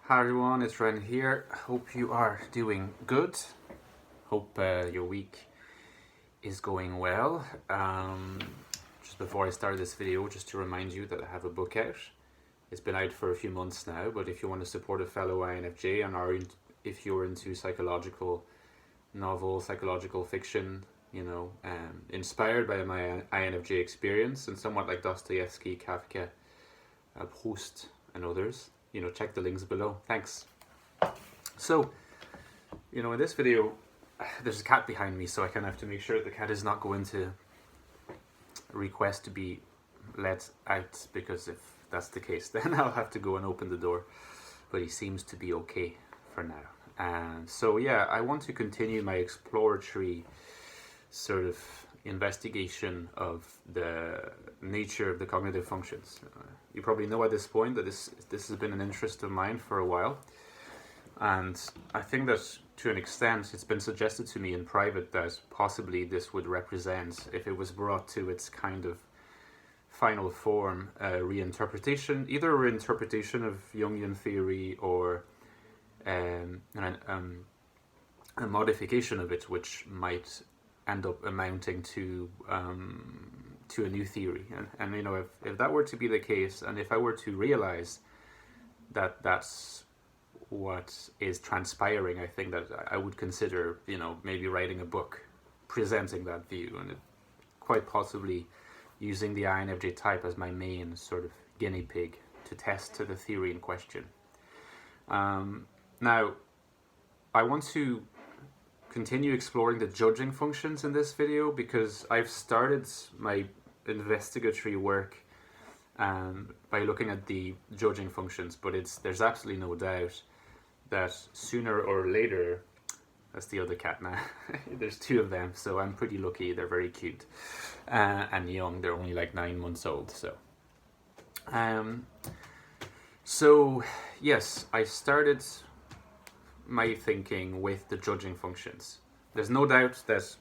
Hi everyone, it's Ren here. Hope you are doing good. Hope your week is going well. Just before I start this video, just to remind you that I have a book out. It's been out for a few months now, but if you want to support a fellow INFJ and if you're into psychological novel, psychological fiction, inspired by my INFJ experience and somewhat like Dostoevsky, Kafka, Proust, and others, check the links below. Thanks. So, in this video, there's a cat behind me, so I kind of have to make sure the cat is not going to request to be let out, because if that's the case, then I'll have to go and open the door. But he seems to be okay for now. And so, yeah, I want to continue my exploratory sort of investigation of the nature of the cognitive functions. You probably know at this point that this has been an interest of mine for a while, and I think that to an extent it's been suggested to me in private that possibly this would represent, if it was brought to its kind of final form, a reinterpretation, either a reinterpretation of Jungian theory or a modification of it, which might end up amounting to a new theory. And if that were to be the case, and if I were to realize that that's what is transpiring, I think that I would consider, maybe writing a book presenting that view, and quite possibly using the INFJ type as my main sort of guinea pig to test the theory in question. Now, I want to continue exploring the judging functions in this video, because I've started my investigatory work by looking at the judging functions, but there's absolutely no doubt that sooner or later, that's the other cat now, there's two of them, so I'm pretty lucky. They're very cute and young. They're only like 9 months old. So yes, I started my thinking with the judging functions. There's no doubt that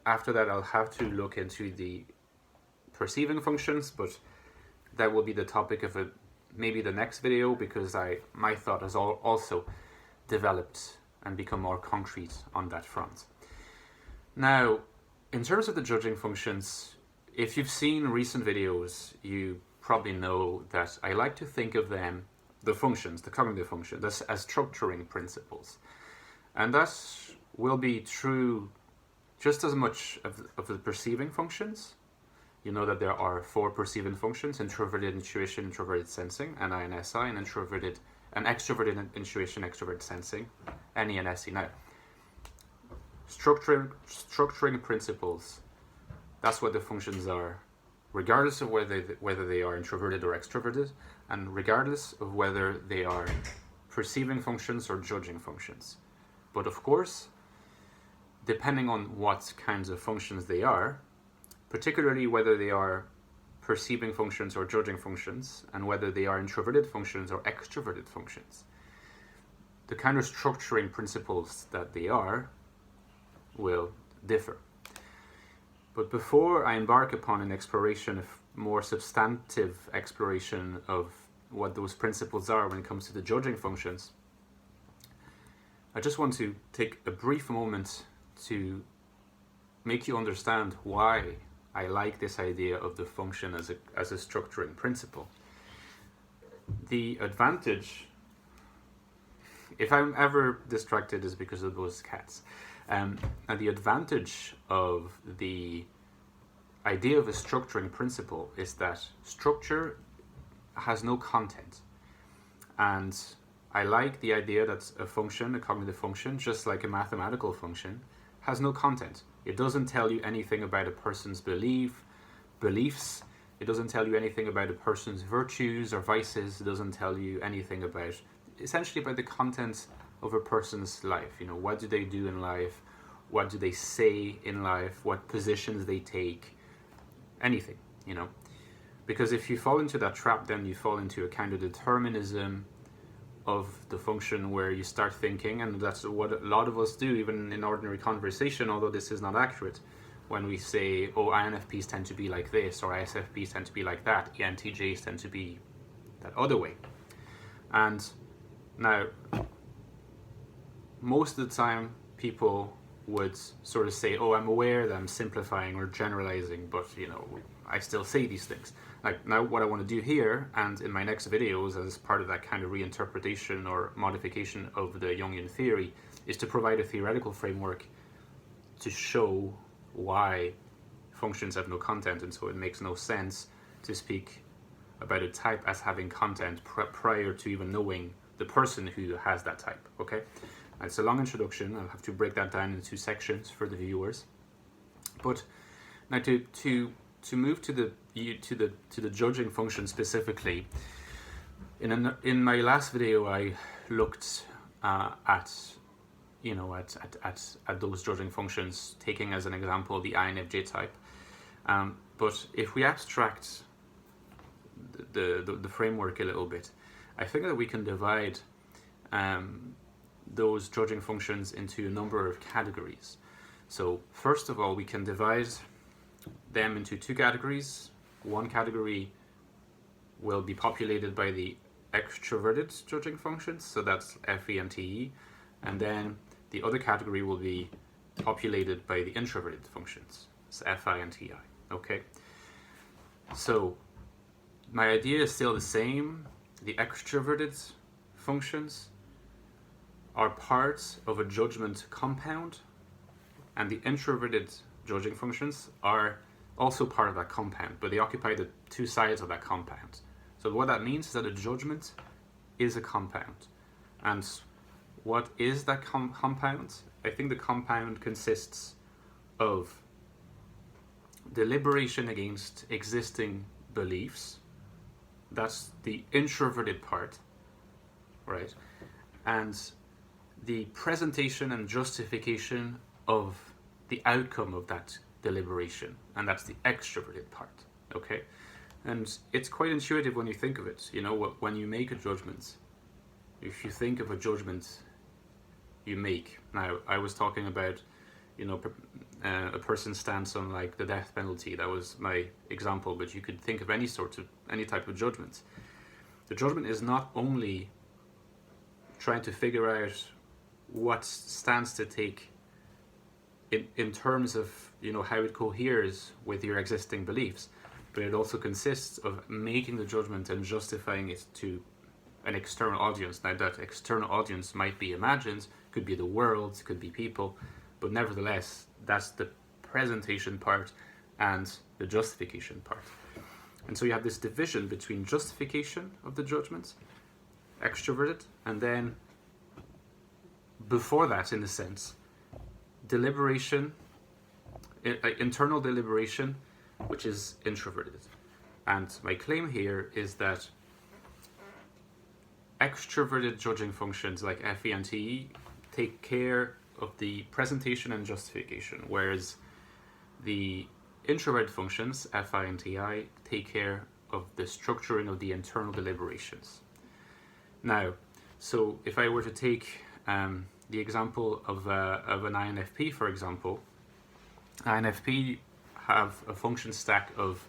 after that I'll have to look into the perceiving functions, but that will be the topic of maybe the next video, because my thought has also developed and become more concrete on that front. Now, in terms of the judging functions, if you've seen recent videos, you probably know that I like to think of them, the functions, the cognitive functions, as structuring principles. And that will be true just as much of the perceiving functions. You know that there are 4 perceiving functions: introverted intuition, introverted sensing, NI and SI, and extroverted intuition, extroverted sensing, NE and SE. Now, structuring principles, that's what the functions are, regardless of whether they are introverted or extroverted, and regardless of whether they are perceiving functions or judging functions. But of course, depending on what kinds of functions they are, particularly whether they are perceiving functions or judging functions, and whether they are introverted functions or extroverted functions, the kind of structuring principles that they are will differ. But before I embark upon an exploration, of more substantive exploration of what those principles are when it comes to the judging functions, I just want to take a brief moment to make you understand why I like this idea of the function as a structuring principle. The advantage, if I'm ever distracted, is because of those cats. And the advantage of the idea of a structuring principle is that structure has no content. And I like the idea that a function, a cognitive function, just like a mathematical function, has no content. It doesn't tell you anything about a person's beliefs. It doesn't tell you anything about a person's virtues or vices. It doesn't tell you anything essentially about the content of a person's life. What do they do in life? What do they say in life? What positions they take? Anything, Because if you fall into that trap, then you fall into a kind of determinism of the function, where you start thinking, and that's what a lot of us do, even in ordinary conversation, although this is not accurate, when we say, oh, INFPs tend to be like this, or ISFPs tend to be like that, ENTJs tend to be that other way. And Now, most of the time, people would sort of say, "Oh, I'm aware that I'm simplifying or generalizing, but I still say these things." Like now, what I want to do here and in my next videos, as part of that kind of reinterpretation or modification of the Jungian theory, is to provide a theoretical framework to show why functions have no content, and so it makes no sense to speak about a type as having content prior to even knowing the person who has that type. Okay, it's a long introduction. I'll have to break that down into 2 sections for the viewers. But now to move to the judging function specifically, in my last video I looked at those judging functions, taking as an example the INFJ type. But if we abstract the framework a little bit, I think that we can divide those judging functions into a number of categories. So first of all, we can divide them into 2 categories. One category will be populated by the extroverted judging functions, so that's FE and TE, and then the other category will be populated by the introverted functions, so FI and TI. Okay, so my idea is still the same. The extroverted functions are part of a judgment compound, and the introverted judging functions are also part of that compound, but they occupy the 2 sides of that compound. So what that means is that a judgment is a compound. And what is that compound? I think the compound consists of deliberation against existing beliefs. That's the introverted part, right? And the presentation and justification of the outcome of that deliberation, and that's the extroverted part. Okay, and it's quite intuitive when you think of it. When you make a judgment, if you think of a judgment you make. Now, I was talking about a person's stance on like the death penalty. That was my example, but you could think of any type of judgment. The judgment is not only trying to figure out what stance to take in terms of how it coheres with your existing beliefs, but it also consists of making the judgment and justifying it to an external audience. Now, that external audience might be imagined, could be the world, could be people, but nevertheless, that's the presentation part and the justification part. And so you have this division between justification of the judgment, extroverted, and then before that, in a sense, deliberation, internal deliberation, which is introverted. And my claim here is that extroverted judging functions like FE and TE take care of the presentation and justification, whereas the introverted functions, FI and TI, take care of the structuring of the internal deliberations. Now, so if I were to take the example of an INFP, for example, INFP have a function stack of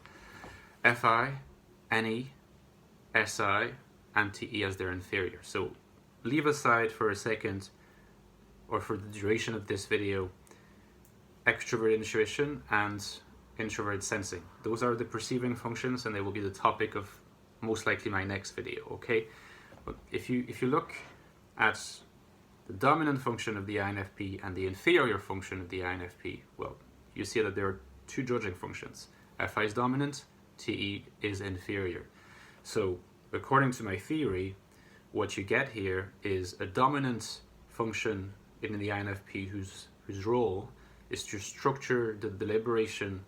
FI, NE, SI, and TE as their inferior. So leave aside for a second, or for the duration of this video, extrovert intuition and introvert sensing. Those are the perceiving functions, and they will be the topic of most likely my next video, okay? But if you look at the dominant function of the INFP and the inferior function of the INFP, well, you see that there are 2 judging functions. FI is dominant, TE is inferior. So according to my theory, what you get here is a dominant function in the INFP whose role is to structure the deliberation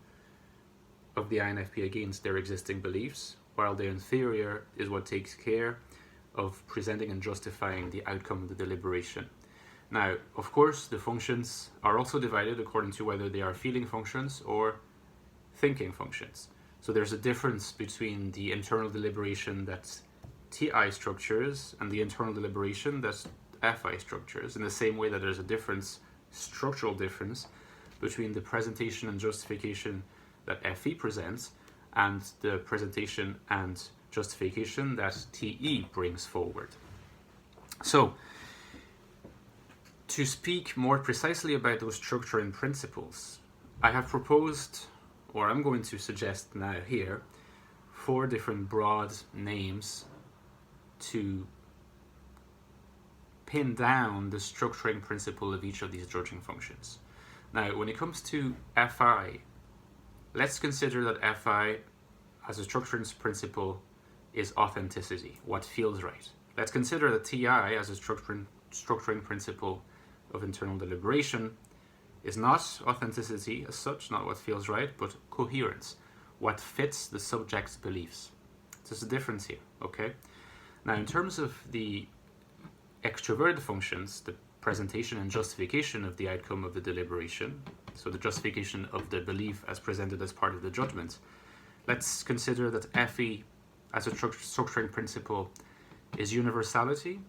of the INFP against their existing beliefs, while the inferior is what takes care of presenting and justifying the outcome of the deliberation. Now, of course, the functions are also divided according to whether they are feeling functions or thinking functions. So there's a difference between the internal deliberation that TI structures and the internal deliberation that FI structures, in the same way that there's a difference, structural difference, between the presentation and justification that FE presents and the presentation and justification that TE brings forward. So, to speak more precisely about those structuring principles, I have proposed, or I'm going to suggest now here, 4 different broad names to pin down the structuring principle of each of these judging functions. Now, when it comes to Fi, let's consider that Fi as a structuring principle is authenticity, what feels right. Let's consider that Ti as a structuring principle of internal deliberation is not authenticity as such, not what feels right, but coherence, what fits the subject's beliefs. There's a difference here, okay? Now, in terms of the extroverted functions, the presentation and justification of the outcome of the deliberation, so the justification of the belief as presented as part of the judgment, let's consider that Fe as a structuring principle is universality,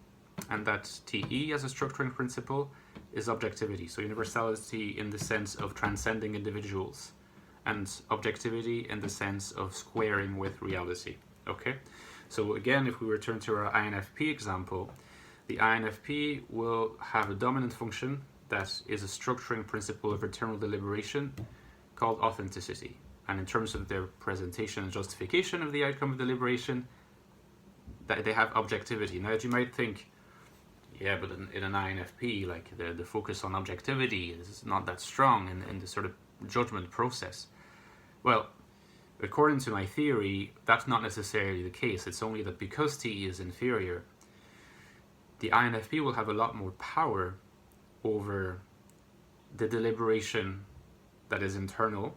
and that Te as a structuring principle is objectivity. So universality in the sense of transcending individuals, and objectivity in the sense of squaring with reality. Okay? So again, if we return to our INFP example, the INFP will have a dominant function that is a structuring principle of internal deliberation called authenticity. And in terms of their presentation and justification of the outcome of deliberation, that they have objectivity. Now, you might think, yeah, but in an INFP, like the focus on objectivity is not that strong in the sort of judgment process. Well, according to my theory, that's not necessarily the case. It's only that because T is inferior, the INFP will have a lot more power over the deliberation that is internal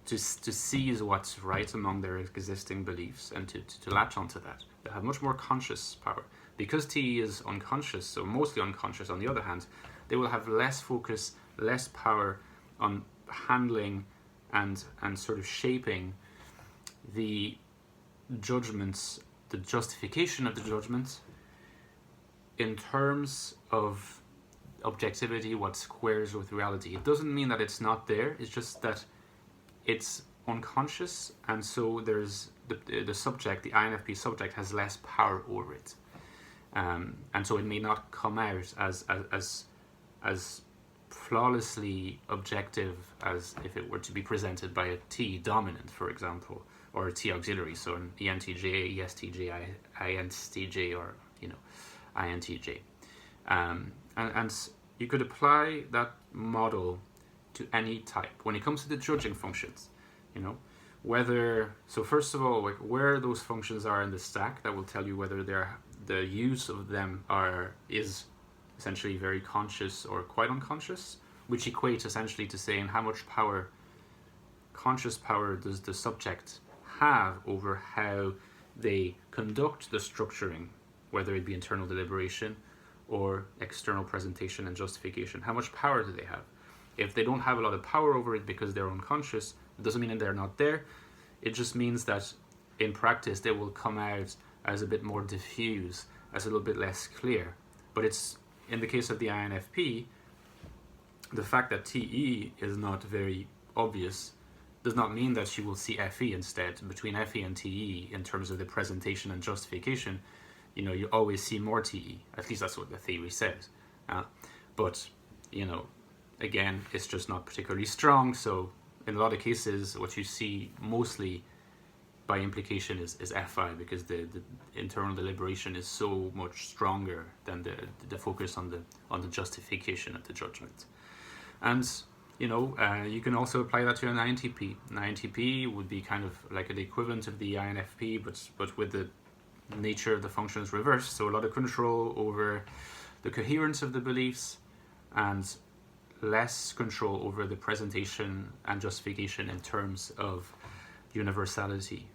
to seize what's right among their existing beliefs and to latch onto that. They have much more conscious power. Because T is unconscious, or mostly unconscious, on the other hand, they will have less focus, less power on handling and sort of shaping the judgments, the justification of the judgments in terms of objectivity, what squares with reality. It doesn't mean that it's not there, it's just that it's unconscious, and so there's the subject, the INFP subject, has less power over it. And so it may not come out as flawlessly objective as if it were to be presented by a T dominant, for example, or a T auxiliary, so an ENTJ, ESTJ, INTJ, or INTJ. And you could apply that model to any type. When it comes to the judging functions, whether, so first of all, like where those functions are in the stack, that will tell you whether the use of them is essentially very conscious or quite unconscious, which equates essentially to saying how much power, conscious power, does the subject have over how they conduct the structuring, whether it be internal deliberation or external presentation and justification. How much power do they have? If they don't have a lot of power over it because they're unconscious, it doesn't mean that they're not there. It just means that in practice they will come out as a bit more diffuse, as a little bit less clear. But it's, in the case of the INFP, the fact that TE is not very obvious does not mean that she will see FE instead. Between FE and TE, in terms of the presentation and justification, you always see more TE. At least that's what the theory says. But, again, it's just not particularly strong. So in a lot of cases, what you see mostly by implication is Fi, because the internal deliberation is so much stronger than the focus on the justification of the judgment. And you can also apply that to an INTP. An INTP would be kind of like the equivalent of the INFP, but with the nature of the functions reversed. So a lot of control over the coherence of the beliefs and less control over the presentation and justification in terms of universality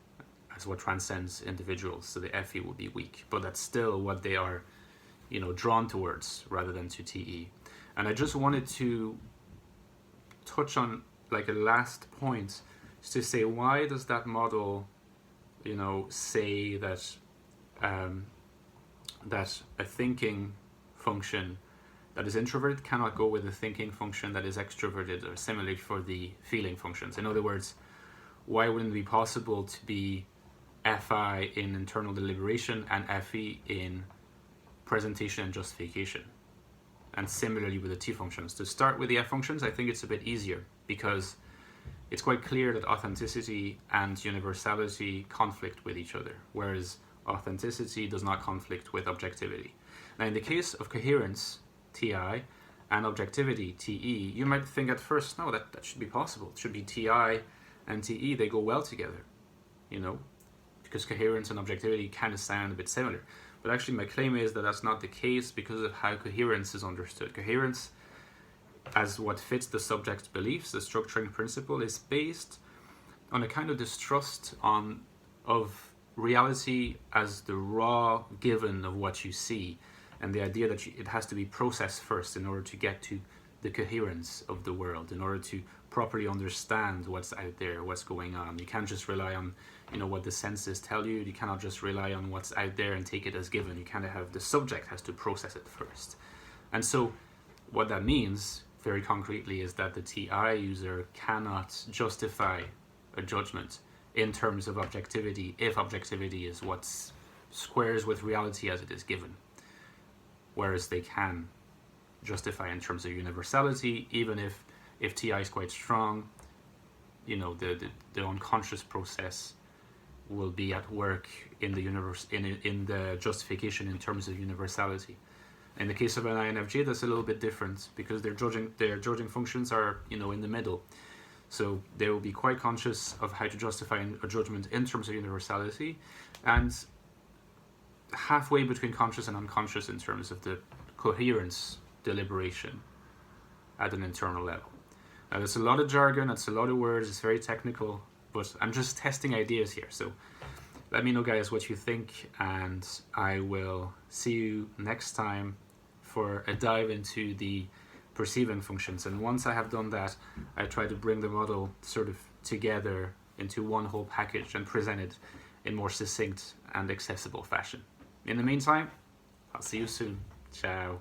as what transcends individuals. So the FE will be weak, but that's still what they are, drawn towards rather than to TE. And I just wanted to touch on like a last point to say, why does that model, say that that a thinking function that is introverted cannot go with a thinking function that is extroverted, or similarly for the feeling functions. In other words, why wouldn't it be possible to be Fi in internal deliberation and Fe in presentation and justification. And similarly with the T functions. To start with the F functions, I think it's a bit easier because it's quite clear that authenticity and universality conflict with each other, whereas authenticity does not conflict with objectivity. Now, in the case of coherence, TI, and objectivity, TE, you might think at first, no, that should be possible. It should be TI and TE, they go well together, you know, because coherence and objectivity kind of sound a bit similar. But actually my claim is that that's not the case because of how coherence is understood. Coherence, as what fits the subject's beliefs, the structuring principle, is based on a kind of distrust of reality as the raw given of what you see, and the idea that it has to be processed first in order to get to the coherence of the world, in order to properly understand what's out there, what's going on. You can't just rely on, you know, what the senses tell you. You cannot just rely on what's out there and take it as given. You kind of have, the subject has to process it first. And so what that means very concretely is that the TI user cannot justify a judgment in terms of objectivity if objectivity is what squares with reality as it is given, whereas they can justify in terms of universality, even if TI is quite strong, you know, the unconscious process will be at work in the universe, in the justification in terms of universality. In the case of an INFJ, that's a little bit different because their judging functions are, you know, in the middle. So they will be quite conscious of how to justify a judgment in terms of universality, and halfway between conscious and unconscious in terms of the coherence deliberation at an internal level. Now, there's a lot of jargon, it's a lot of words, it's very technical, but I'm just testing ideas here. So let me know, guys, what you think, and I will see you next time for a dive into the perceiving functions. And once I have done that, I try to bring the model sort of together into one whole package and present it in more succinct and accessible fashion. In the meantime, I'll see you soon. Ciao.